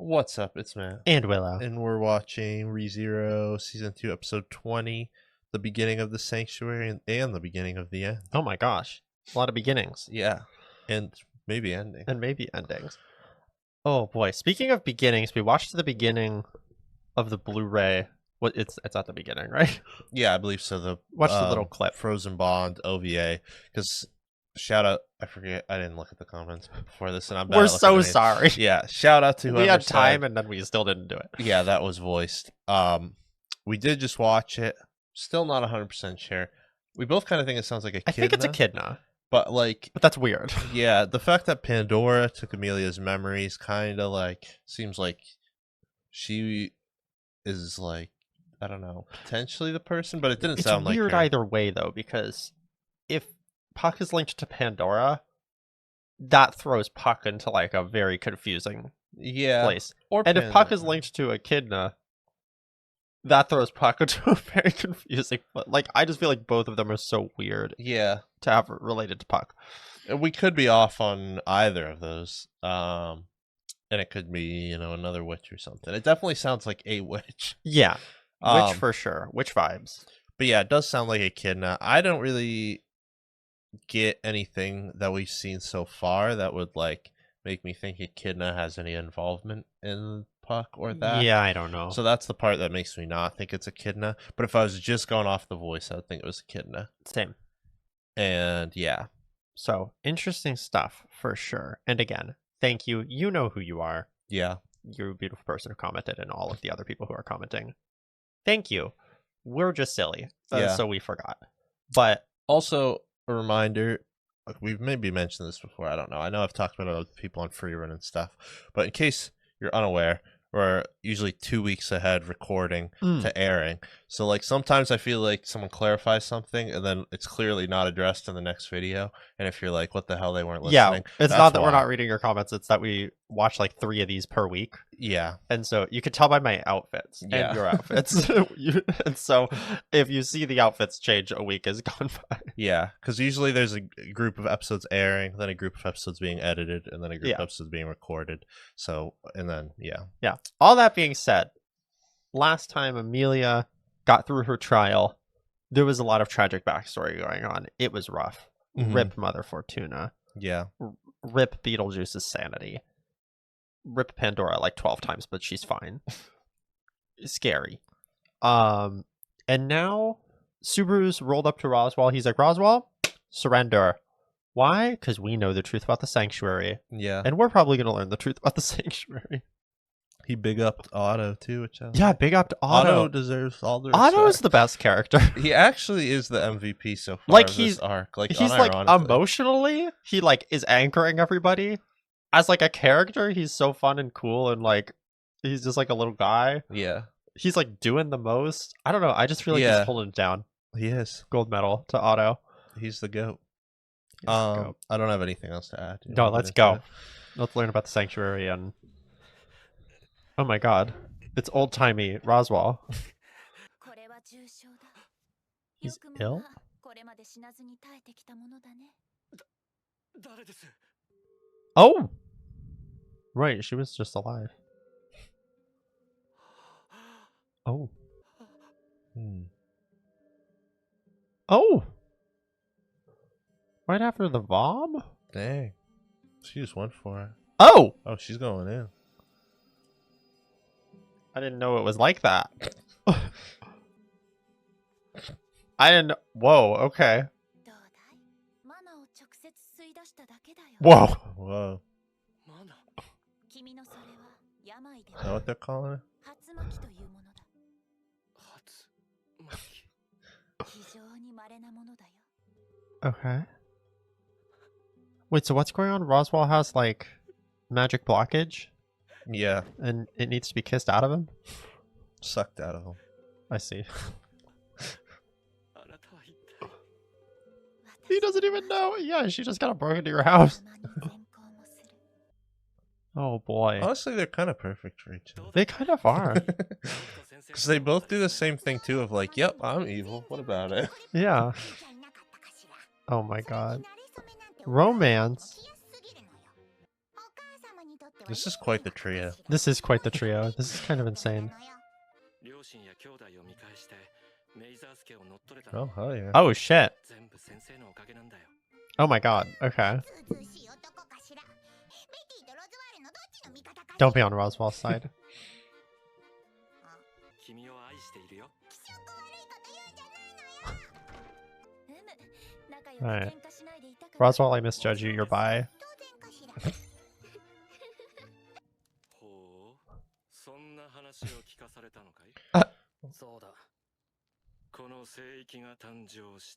What's up? It's Matt. And Willow. And we're watching ReZero Season 2, Episode 20, the beginning of the Sanctuary and the beginning of the end. Oh my gosh. A lot of beginnings. Yeah. And maybe ending. And maybe endings. Oh boy. Speaking of beginnings, we watched the beginning of the Blu-ray. What it's not the beginning, right? Yeah, I believe so. Watch the little clip. Frozen Bond OVA. Because shout out, I forget, I didn't look at the comments before this, and I'm bad We're at looking so at it. sorry. Yeah, shout out to whoever We had said- time and then we still didn't do it. Yeah, that was voiced. We did just watch it. Still not 100% sure. We both kind of think it sounds like a I think it's Echidna. But like, But that's weird. yeah, the fact that Pandora took Emilia's memories kind of like seems like she is like, I don't know, potentially the person, but it didn't It's sound like weird her. either way though, because if Puck is linked to Pandora, that throws Puck into like a very confusing Yeah, place. or And if Puck is Pandora. linked to Echidna, that throws Puck into a very confusing. But like, I just feel like both of them are so weird Yeah, to have related to Puck. we could be off on either of those. And it could be, you know, another witch or something. It definitely sounds like a witch. Yeah, Um, witch for sure. Witch vibes. But yeah, it does sound like Echidna. I don't really get anything that we've seen so far that would like make me think Echidna has any involvement in Puck or that. Yeah, I don't know. So that's the part that makes me not think it's Echidna. But if I was just going off the voice, I would think it was Echidna. Same. And yeah. So interesting stuff for sure. And again, thank you. You know who you are. Yeah. You're a beautiful person who commented, and all of the other people who are commenting. Thank you. We're just silly, Yeah. so we forgot. But Also, a reminder, we've maybe mentioned this before, I don't know. I know I've talked about it with people on free run and stuff, but in case you're unaware, we're usually 2 weeks ahead recording to airing. So like sometimes I feel like someone clarifies something and then it's clearly not addressed in the next video. And if you're like, what the hell, they weren't listening. yeah, it's that's not that we're why. not reading your comments. It's that we watch like 3 of these per week. Yeah. And so you could tell by my outfits Yeah. and your outfits. And so if you see the outfits change, a week has gone by. Yeah. Because usually there's a group of episodes airing, then a group of episodes being edited, and then a group Yeah. of episodes being recorded. So, and then, yeah. Yeah. All that being said, last time Emilia got through her trial, there was a lot of tragic backstory going on. It was rough. Mhm. Rip Mother Fortuna. Yeah. Rip Beetlejuice's sanity. Rip Pandora like 12 times, but she's fine. Scary. And now Subaru's rolled up to Roswaal. He's like, Roswaal, surrender. Why? Because we know the truth about the sanctuary. Yeah. And we're probably going to learn the truth about the sanctuary. He big upped Otto too, which I like. Yeah, big up to Otto Otto. deserves all the Otto is respect. the best character. He actually is the MVP so far. Like, of he's- this arc. Like He's like unironically. emotionally, he like is anchoring everybody. As like a character, he's so fun and cool, and like he's just like a little guy. Yeah, He's like doing the most. I don't know. I just feel like Yeah. he's holding it down. he is. Gold medal to Otto. He's the goat. He's the goat. I don't have anything else to add. You No, wanna get let's into go. it? Let's learn about the sanctuary and. Oh my god, it's old timey Roswaal. He's ill. Oh, right. She was just alive. Oh. Hmm. Oh. Right after the vom? Dang, she just went for it. Oh! Oh, she's going in. I didn't know it was like that. I didn't know. Whoa, okay. Whoa. Whoa, is that what they're calling it? Okay. Wait, so what's going on? Roswaal has, like, magic blockage, Yeah, and it needs to be kissed out of him? sucked out of him. I see. He doesn't even know. Yeah, she just got broke into your house. Oh boy. Honestly, they're kind of perfect for each other. They kind of are. Because they both do the same thing too. Of like, yep, I'm evil. What about it? Yeah. Oh my god. Romance. This is quite the trio. This is quite the trio. This is kind of insane. Oh, hell yeah. Oh, shit. Oh my god. Okay. Don't be on Roswaal's side. Alright. Roswaal, I misjudge you. You're bi.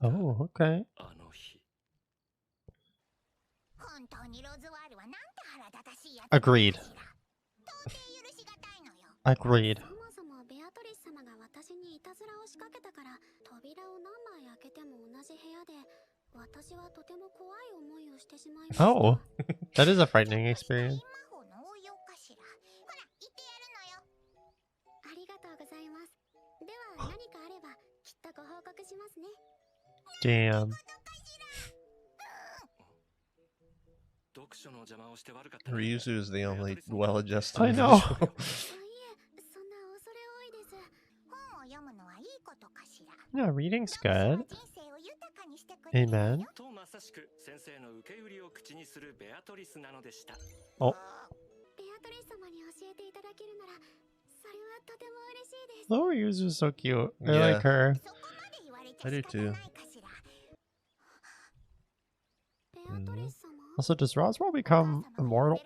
Oh, okay. Agreed. Agreed. Oh, that is a frightening experience. Damn. Ryuzu is the only well-adjusted. I know. Yeah, reading's good. Amen. Oh. Oh, Ryuzu's so cute. I Yeah. like her. I do too. Also, does Roswaal become immortal?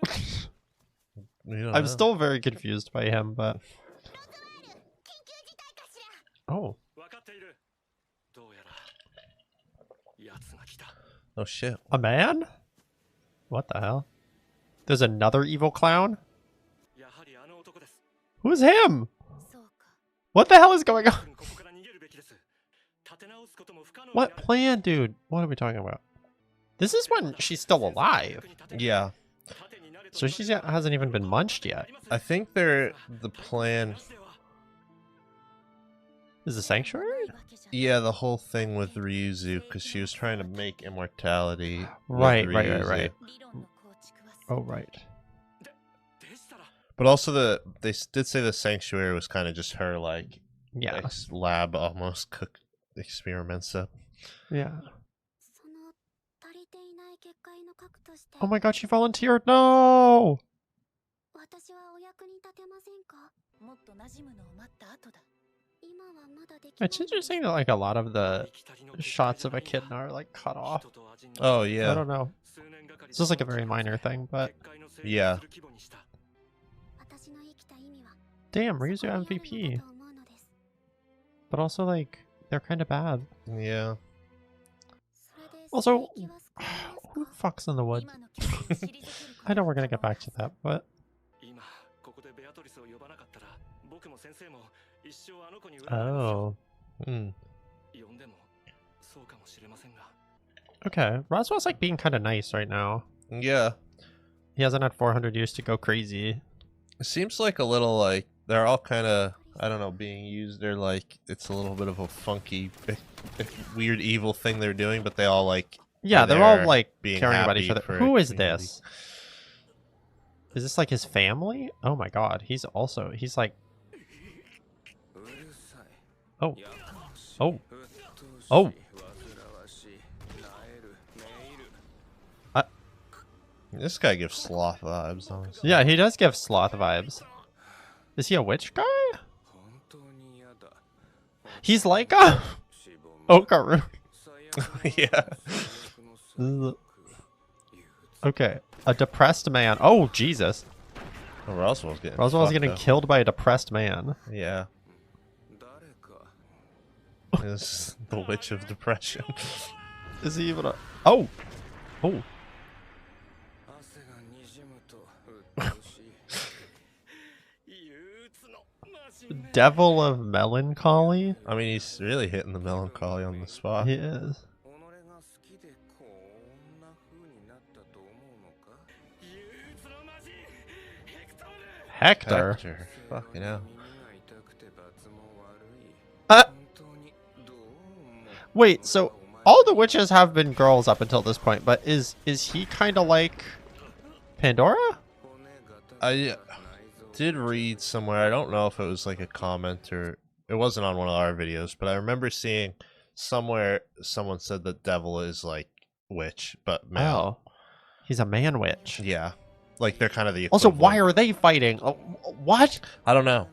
I'm still very confused by him, but... Oh. Oh shit. A man? What the hell? There's another evil clown? Who's him? What the hell is going on? What plan, dude? What are we talking about? This is when she's still alive. Yeah. So she hasn't even been munched yet. I think the plan. Is the sanctuary? Yeah, the whole thing with Ryuzu, because she was trying to make immortality. with Right. Ryuzu. Oh, right. But also they did say the sanctuary was kind of just her like Yeah. lab almost cooked experiments up. Yeah. Oh my god, she volunteered. No! It's interesting that like a lot of the shots of Echidna are like cut off. Oh I yeah. don't know. It's just like a very minor thing, but Yeah. damn, Ryuzu MVP. But also like they're kind of bad. Yeah. Also, who fucks in the woods? I know we're gonna get back to that, but oh. Hmm. Okay, Roswell's like being kind of nice right now. Yeah. He hasn't had 400 years to go crazy. It seems like a little like they're all kind of, I don't know, being used. They're like, it's a little bit of a funky, weird, evil thing they're doing, but they all like. Yeah, are they're all there like being caring about happy each other. for Who is community. this? Is this like his family? Oh my god, he's like. Oh. Oh. Oh. This guy gives sloth vibes, honestly. Yeah, he does give sloth vibes. Is he a witch guy? He's like a Okaru. Yeah. Okay, a depressed man. Oh Jesus! Oh, Roswell's getting. Roswell's fucked getting up. killed by a depressed man. Yeah. This is the witch of depression. Is he even a? Oh, oh. Devil of melancholy. I mean, he's really hitting the melancholy on the spot. He is. Hector. Hector. Fucking hell. Wait, so all the witches have been girls up until this point, but is he kind of like Pandora? I did read somewhere, I don't know if it was like a comment or it wasn't on one of our videos, but I remember seeing somewhere someone said that devil is like witch, but male. Oh, he's a man witch. Yeah. Like they're kind of the Also, equivalent. why are they fighting? Oh, what? I don't know.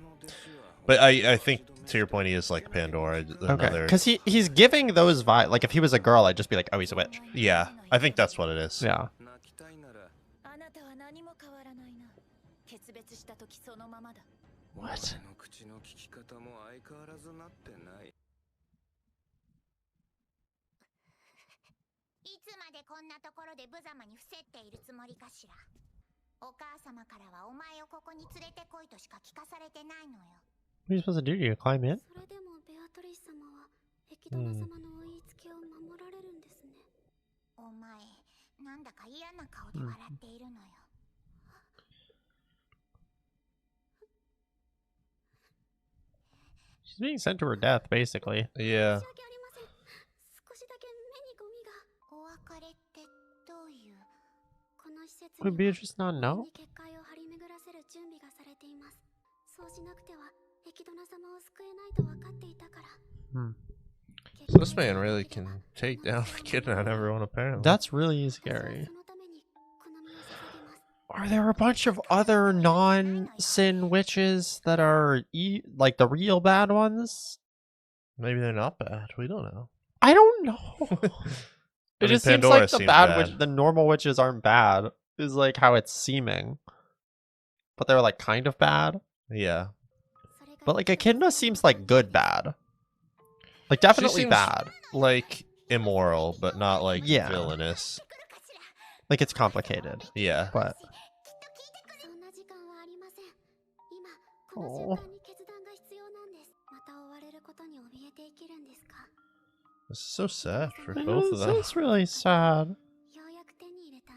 But I think to your point he is like Pandora. Okay, because he's giving those vibes. Like if he was a girl, I'd just be like, oh, he's a witch. Yeah, I think that's what it is. Yeah. What? いつまでこんなところで無様に伏せっているつもりかしら。お母様からはお前をここに連れてこいとしか聞かされてないのよ。What are you supposed to do? Do you climb in? それでもベアトリス様は駅殿様のお言いつけを守られるんですね。お前、なんだか嫌な顔で笑っているのよ。She's being sent to her death, basically. Yeah. Would Beatrice not know? So this man really can take down a kid and everyone, apparently. That's really scary. Are there a bunch of other non-sin witches that are like the real bad ones? Maybe they're not bad. We don't know. I don't know. It just seems Pandora like the seemed bad witch, the normal witches aren't bad. Is like how it's seeming, but they're like kind of bad. Yeah. But like Echidna seems like good bad. Like definitely bad. Like immoral, but not like Yeah. villainous. Like it's complicated. Yeah. But oh. This is so sad for I both know, of them. It's really sad.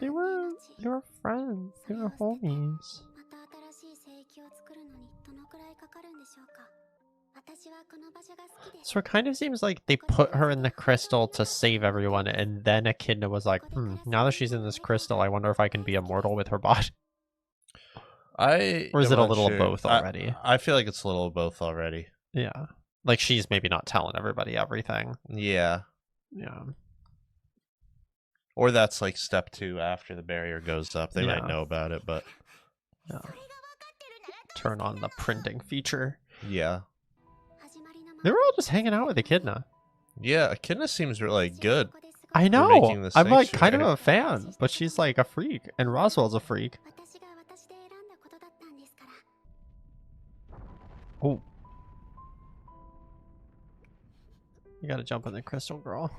They were friends. They were homies. So it kind of seems like they put her in the crystal to save everyone, and then Echidna was like, now that she's in this crystal, I wonder if I can be immortal with her body. Or is it a little of both already? I feel like it's a little of both already. Yeah. Like she's maybe not telling everybody everything. Yeah. Yeah. Or that's like step 2 after the barrier goes up. They might know about it, but... Yeah. Turn on the printing feature. Yeah. They were all just hanging out with Echidna. Yeah, Echidna seems really good. I know. I'm like kind of sanctuary. a fan, but she's like a freak, and Roswaal's a freak. Oh. You gotta jump in the crystal, girl.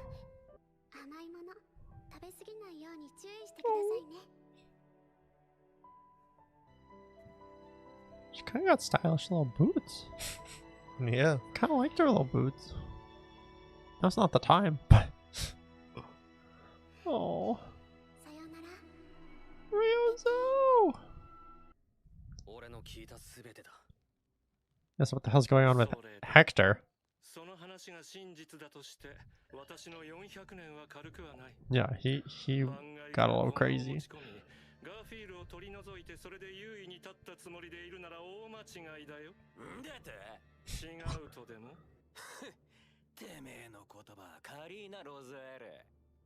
She kind of got stylish little boots. Yeah. Kind of liked her little boots. That's not the time, but... Oh. Ryuzu! Guess what the hell's going on with Hector? Yeah, he got a little crazy.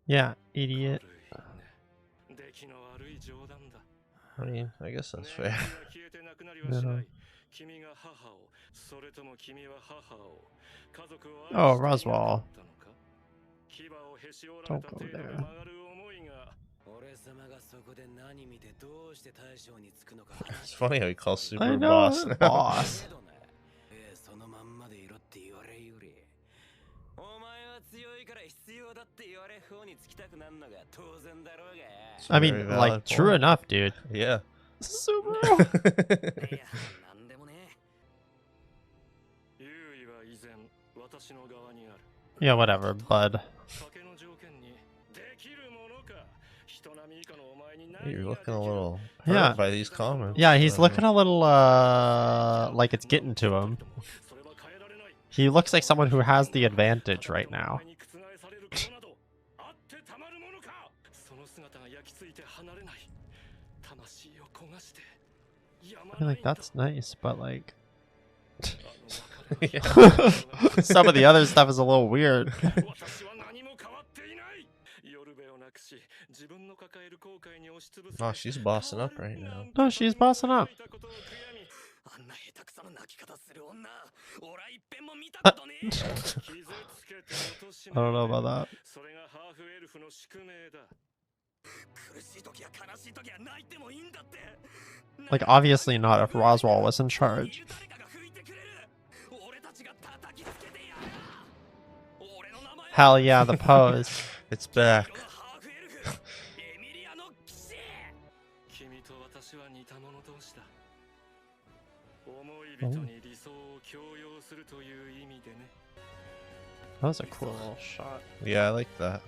Yeah, idiot. I mean, I guess that's fair. Oh, Roswaal. Don't go there. It's funny how he calls Super I know, boss. boss. I mean, like, true enough, dude. Yeah. Subaru. Yeah, whatever, bud. You're looking a little Yeah. by these comments. Yeah, he's looking a little, like it's getting to him. He looks like someone who has the advantage right now. I mean, like, that's nice, but like Yeah. some of the other stuff is a little weird. Oh, she's bossing up right now. No, she's bossing up. I don't know about that. Like, obviously not if Roswaal was in charge. Hell yeah, the pose. It's back. That was a cool little shot. Yeah, I like that.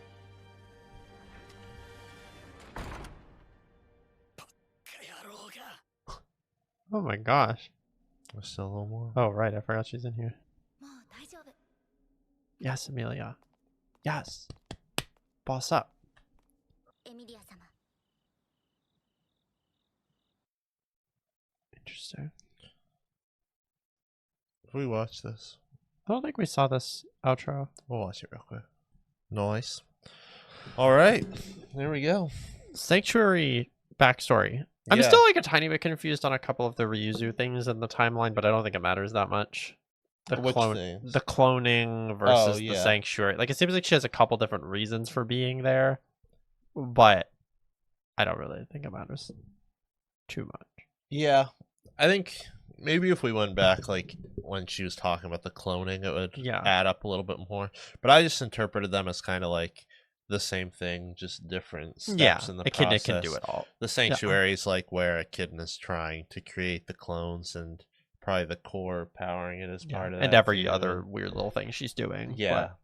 Oh my gosh. There's still a little more. Oh, right. I forgot she's in here. もう大丈夫 Yes, Emilia. Yes. Boss up. エミリア様 Interesting. If we watch this, I don't think we saw this outro. we'll watch it real quick. Nice. All right. There we go. Sanctuary backstory. I'm Yeah. still like a tiny bit confused on a couple of the Ryuzu things in the timeline, but I don't think it matters that much. The Which things? the cloning versus the yeah. sanctuary. Like, it seems like she has a couple different reasons for being there, but I don't really think it matters too much. Yeah. I think maybe if we went back, like, when she was talking about the cloning, it would Yeah. add up a little bit more. But I just interpreted them as kind of like the same thing, just different steps in the Echidna process. can do it all. The sanctuary is like where Echidna's trying to create the clones, and probably the core powering it as part of that. And every too. other weird little thing she's doing. Yeah. but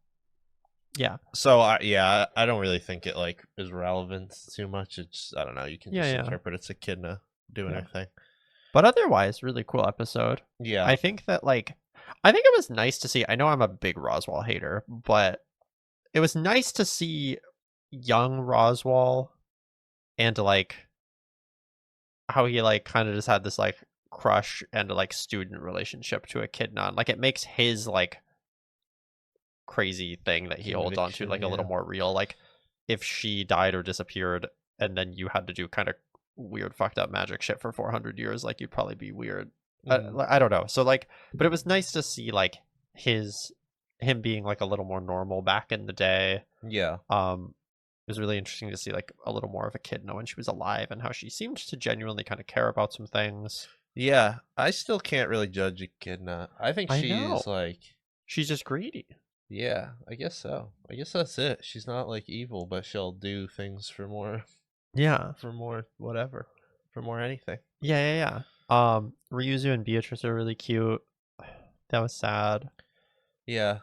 yeah. So I don't really think it like is relevant too much. It's, I don't know, you can just interpret it's Echidna doing her thing. But otherwise, really cool episode. Yeah. I think that, like, I think it was nice to see. I know I'm a big Roswaal hater, but it was nice to see young Roswaal and, like, how he, like, kind of just had this, like, crush and, like, student relationship to Echidna. Like, it makes his, like, crazy thing that he holds on to, like, a little more real. Like, if she died or disappeared and then you had to do kind of weird fucked up magic shit for 400 years, like, you'd probably be weird. I don't know. So, like, but it was nice to see, like, him being, like, a little more normal back in the day. Yeah. It was really interesting to see, like, a little more of Echidna when she was alive and how she seemed to genuinely kind of care about some things. Yeah, I still can't really judge Echidna. I think she's like, she's just greedy. Yeah, I guess so. I guess that's it. She's not like evil, but she'll do things for more. Yeah. For more whatever. For more anything. Yeah. Ryuzu and Beatrice are really cute. That was sad. Yeah.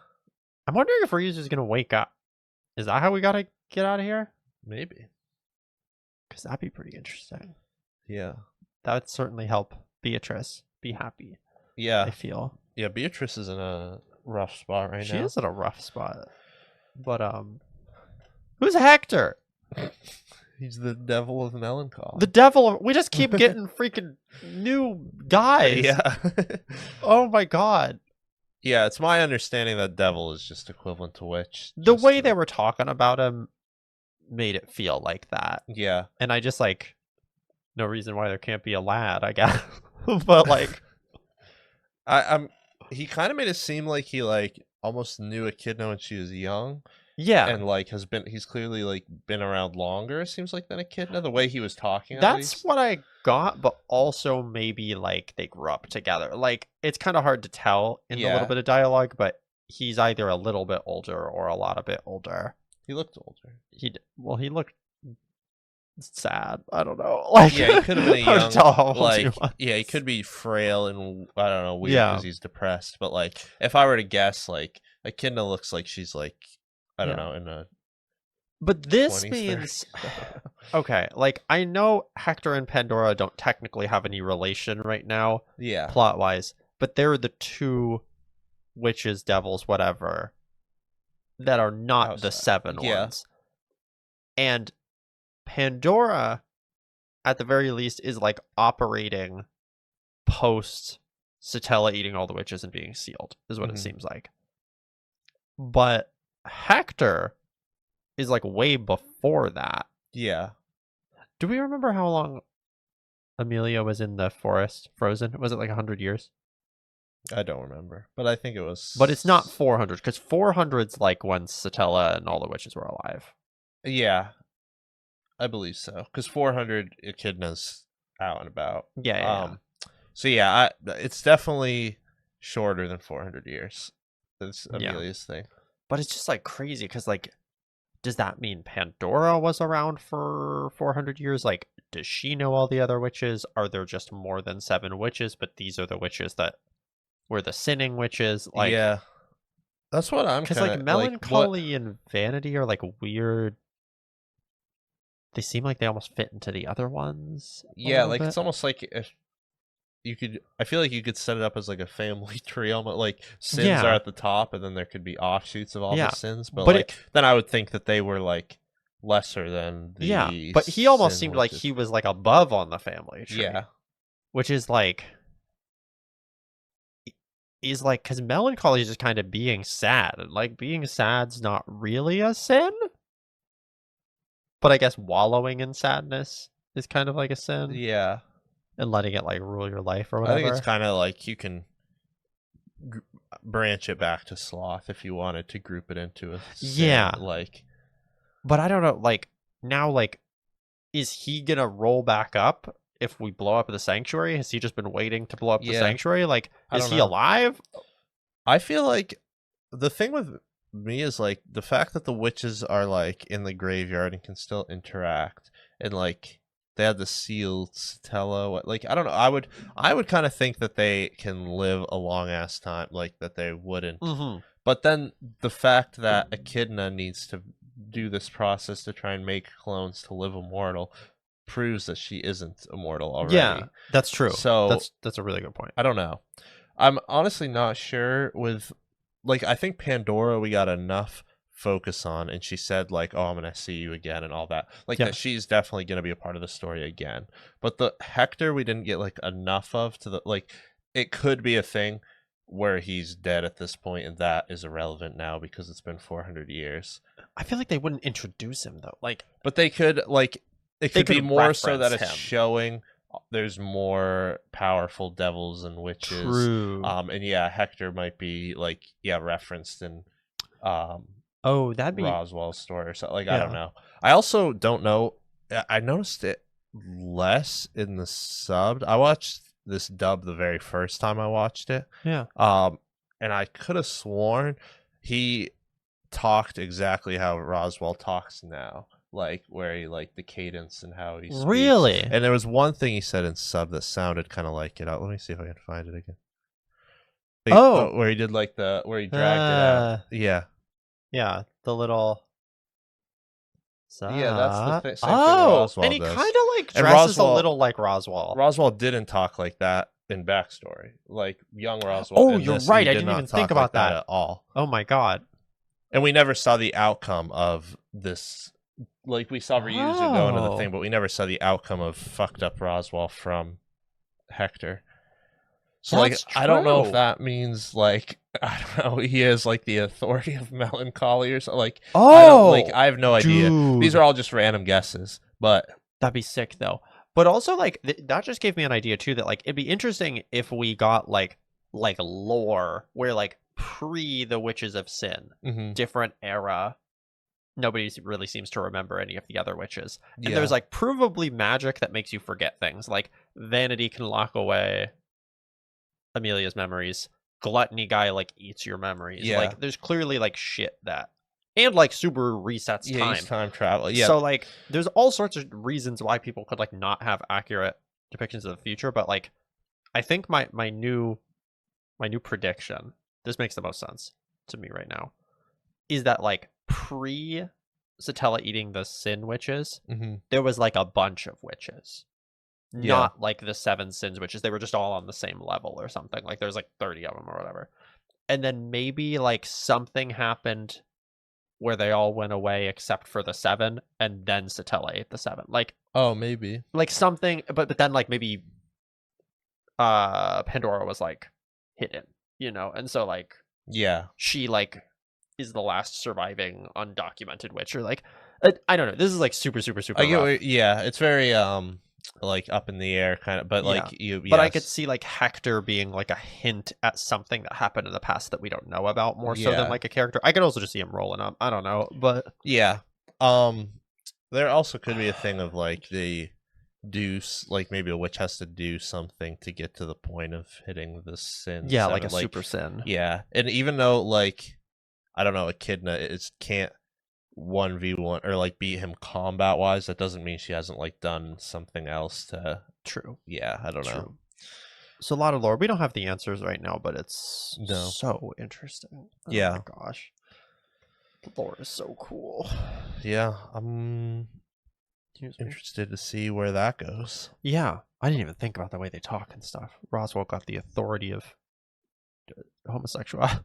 I'm wondering if Ryuzu's gonna wake up. Is that how we gotta get out of here? Maybe. Because that'd be pretty interesting. Yeah. That would certainly help Beatrice be happy. Yeah. I feel. Yeah, Beatrice is in a rough spot right now. She is in a rough spot. But who's Hector? He's the devil of melancholy. The devil. We just keep getting freaking new guys. Yeah. Oh my god. Yeah, it's my understanding that devil is just equivalent to witch. The way they were talking about him made it feel like that. Yeah. And I just, like, no reason why there can't be a lad, I guess. But, like, he kind of made it seem like he, like, almost knew Echidna when she was young. Yeah. And, like, he's clearly, like, been around longer, it seems like, than Echidna, the way he was talking. That's what I got, but also maybe, like, they grew up together. Like, it's kind of hard to tell in the little bit of dialogue, but he's either a little bit older or a lot a bit older. He looked older. He looked sad. I don't know. Like, yeah, he could have been a young, tell how old like, he was. yeah, he could be frail and, I don't know, weird because he's depressed. But, like, if I were to guess, like, Echidna looks like she's, like, I don't know, in a... But this 20s, means... Okay, like, I know Hector and Pandora don't technically have any relation right now, plot-wise, but they're the two witches, devils, whatever, that are not the seven ones. And Pandora, at the very least, is, like, operating post Satella eating all the witches and being sealed, is what it Mhm. seems like. But Hector is like way before that. Yeah. Do we remember how long Emilia was in the forest frozen? Was it like 100 years? I don't remember, but I think it was. But it's not 400, because 400's like when Satella and all the witches were alive. Yeah, I believe so. Because 400 Echidna's out and about. Yeah. So yeah, it's definitely shorter than 400 years. That's Yeah. Amelia's thing. But it's just like crazy, because like, does that mean Pandora was around for 400 years? Like, does she know all the other witches? Are there just more than 7 witches, but these are the witches that were the sinning witches? Like, yeah, that's what I'm because kind like of melancholy and vanity are like weird. They seem like they almost fit into the other ones. Yeah, like it's almost like if you could. I feel like you could set it up as like a family tree, almost like sins are Yeah. at the top, and then there could be offshoots of all Yeah, the sins. But but like then I would think that they were like lesser than the. Yeah, but he almost sin seemed like witches. he was like above on the family tree. Yeah. Which is like, because melancholy is just kind of being sad, and like being sad's not really a sin. But I guess wallowing in sadness is kind of like a sin, Yeah. and letting it like rule your life or I whatever. think it's kind of like you can branch it back to sloth if you wanted to group it into a sin, Yeah. like. But I don't know, like, now, like, is he gonna roll back up if we blow up the sanctuary? Has he just been waiting to blow up the Yeah. sanctuary? Like, I is don't he know. alive? I feel like the thing with me is like the fact that the witches are like in the graveyard and can still interact, and like they had the sealed Satella. Like I don't know. I would kind of think that they can live a long ass time, like that they wouldn't. Mm-hmm. But then the fact that Echidna needs to do this process to try and make clones to live immortal proves that she isn't immortal already. Yeah, that's true. So that's a really good point. I don't know. I'm honestly not sure with, like, I think Pandora we got enough focus on, and she said like, oh, I'm gonna see you again and all that, like, Yeah. that she's definitely gonna be a part of the story again. But the Hector we didn't get like enough of, to the, like, it could be a thing where he's dead at this point and that is irrelevant now because it's been 400 years. I feel like they wouldn't introduce him though. Like, But they could, like, it could be could more so that reference it's him. showing there's more powerful devils and witches. true. And yeah, Hector might be like, yeah, referenced in Oh, that'd be Roswell's story or something. Like, I don't Yeah. know. I also don't know. I noticed it less in the subbed. I watched this dub the very first time I watched it. yeah. And I could have sworn he talked exactly how Roswaal talks now, like where he, like, the cadence and how he speaks. Really? And there was one thing he said in sub that sounded kind of like it. Let me see if I can find it again. Where he did like where he dragged it out. Yeah. Yeah, the little. Yeah, that's the same thing Oh, Roswaal and he does. kind of like And dresses a Roswaal- little like Roswaal. Roswaal didn't talk like that in backstory, like young Roswaal. Oh, in you're this, right. he I did didn't not even talk think like about that. at all. Oh my god. And we never saw the outcome of this. Like, we saw Ryuzu go into the Oh. thing, but we never saw the outcome of fucked up Roswaal from Hector. So, That's like, I don't know true. if that means, like, I don't know, he is like the authority of melancholy or something. Like, Oh, I have no idea. dude. These are all just random guesses, but That'd be sick though. But also, like, that just gave me an idea too, that like it'd be interesting if we got like lore where like pre the Witches of Sin, mhm, different era. Nobody really seems to remember any of the other witches. And yeah. there's like provably magic that makes you forget things. Like vanity can lock away Emilia's memories. Gluttony guy like eats your memories. Yeah. Like there's clearly like shit that, and like super resets Yeah, time. he's time travel. Yeah. So like there's all sorts of reasons why people could like not have accurate depictions of the future, but like I think my new prediction, this makes the most sense to me right now, is that like pre Satella eating the sin witches, mhm, there was like a bunch of witches. Yeah. Not like the 7 sins witches. They were just all on the same level or something. Like there's like 30 of them or whatever. And then maybe like something happened where they all went away except for the 7, and then Satella ate the 7. Like oh, maybe. something, but then like maybe Pandora was like hidden, you know, and so like Yeah. she like is the last surviving undocumented witch, or like I don't know. This is like super I get rough. yeah, it's very like up in the air kind of, but Yeah. like you But I could yes. see like Hector being like a hint at something that happened in the past that we don't know about, more so than Yeah. like a character. I could also just see him rolling up. I don't know, but Yeah. There also could be a thing of like they do like maybe a witch has to do something to get to the point of hitting the sin. yeah, like seven, a super sin. Yeah, and even though like I don't know, Echidna is can't 1v1 or like beat him combat wise, that doesn't mean she hasn't like done something else to. True. Yeah, I don't know. True. So a lot of lore. We don't have the answers right now, but it's No. so interesting. Oh Yeah. my gosh. The lore is so cool. Yeah, I'm interested to see where that goes. Yeah. I didn't even think about the way they talk and stuff. Roswaal got the authority of homosexuality.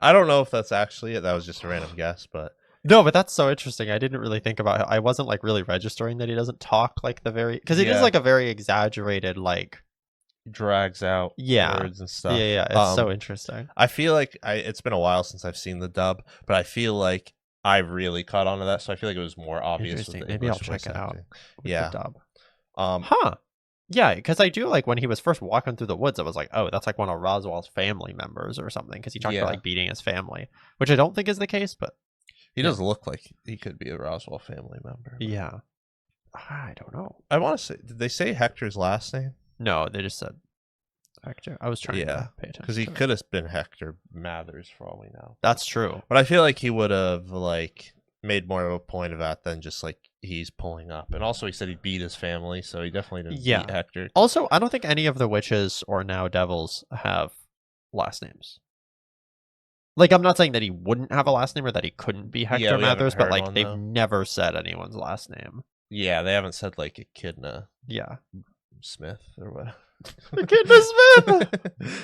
I don't know if that's actually it. That was just a random guess, but No, but that's so interesting. I didn't really think about it. I wasn't like really registering that he doesn't talk like the very, because it is Yeah. like a very exaggerated like drags out Yeah. words and stuff. yeah. It's so interesting. I feel like it's been a while since I've seen the dub, but I feel like I really caught on to that, so I feel like it was more obvious. With Interesting. the Maybe I'll English check voice it out. acting. With Yeah. the dub. Huh. Yeah, because I do like when he was first walking through the woods, I was like, oh, that's like one of Roswaal's family members or something, because he talked Yeah. about like beating his family, which I don't think is the case, but He does look like he could be a Roswaal family member. yeah. I don't know. I want to say, did they say Hector's last name? No, they just said Hector. I was trying Yeah, to pay attention. Because he to it. could have been Hector Mathers for all we know. That's true. But I feel like he would have like made more of a point of that than just like he's pulling up. And also he said he beat his family, so he definitely didn't Yeah. beat Hector. Also, I don't think any of the witches or now devils have last names. Like, I'm not saying that he wouldn't have a last name or that he couldn't be Hector we haven't Mathers, but heard like one, they've though. never said anyone's last name. Yeah, they haven't said like Echidna Yeah. Smith or what. Echidna Smith!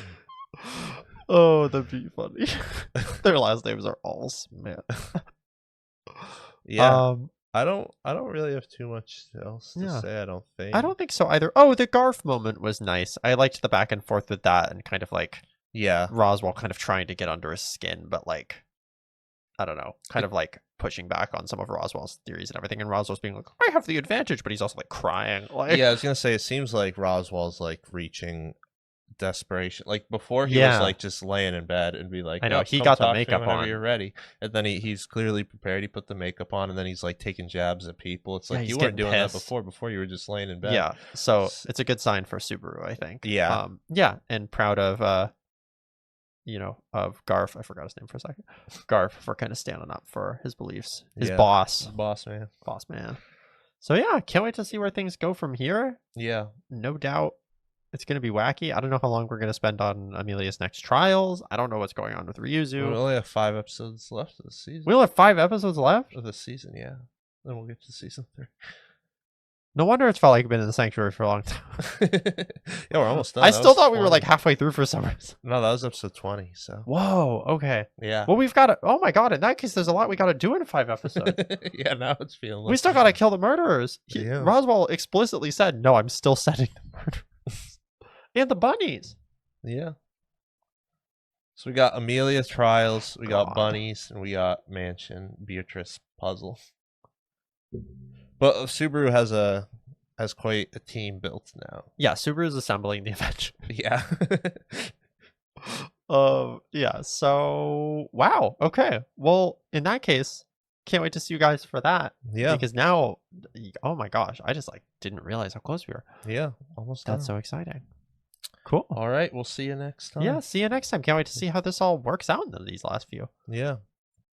Oh, that'd be funny. Their last names are all Smith. Yeah. I don't really have too much else to Yeah. say, I don't think. I don't think so either. Oh, the Garf moment was nice. I liked the back and forth with that, and kind of like Yeah. Roswaal kind of trying to get under his skin, but like, I don't know, kind of like pushing back on some of Roswaal's theories and everything, and Roswaal's being like, I have the advantage, but he's also like crying. Like, Yeah, I was gonna say it seems like Roswaal's like reaching desperation. Like before he Yeah. was like just laying in bed and be like, I know, "Nope, he come got the talk to me makeup whenever on. you're ready." And then he's clearly prepared. He put the makeup on and then he's like taking jabs at people. It's Yeah, like he's you weren't getting doing that pissed. before. Before you were just laying in bed. yeah. So S- it's a good sign for Subaru, I think. Yeah. Yeah, and proud of of Garf. I forgot his name for a second. Garf for kind of standing up for his beliefs. His Yeah. boss Boss man. man. So yeah, can't wait to see where things go from here. Yeah. No doubt it's going to be wacky. I don't know how long we're going to spend on Emilia's next trials. I don't know what's going on with We Ryuzu. only have 5 episodes left of the season. We only have 5 episodes left. Of the season, yeah. Then we'll get to season 3. No wonder it's felt like been in the sanctuary for a long time. Yeah, we're almost done. I That still was thought we were 20. like halfway through for some reason. No, that was episode 20. So Whoa, okay. yeah. Well, we've got to. Oh my god! In that case, there's a lot we got to do in 5 episodes. Yeah, now it's feeling. We still got to kill the murderers. Yeah. Roswaal explicitly said, "No, I'm still setting the murderers and the bunnies." Yeah. So we got Emilia trials, we got God. bunnies, and we got mansion Beatrice puzzle. But Subaru has quite a team built now. Yeah, Subaru's assembling the Avenger. Yeah. Yeah. So wow. Okay. Well, in that case, can't wait to see you guys for that. Yeah. Because now, oh my gosh, I just like didn't realize how close we were. Yeah. Almost That's done. so exciting. Cool. All right. We'll see you next time. Yeah. See you next time. Can't wait to see how this all works out in these last few. Yeah.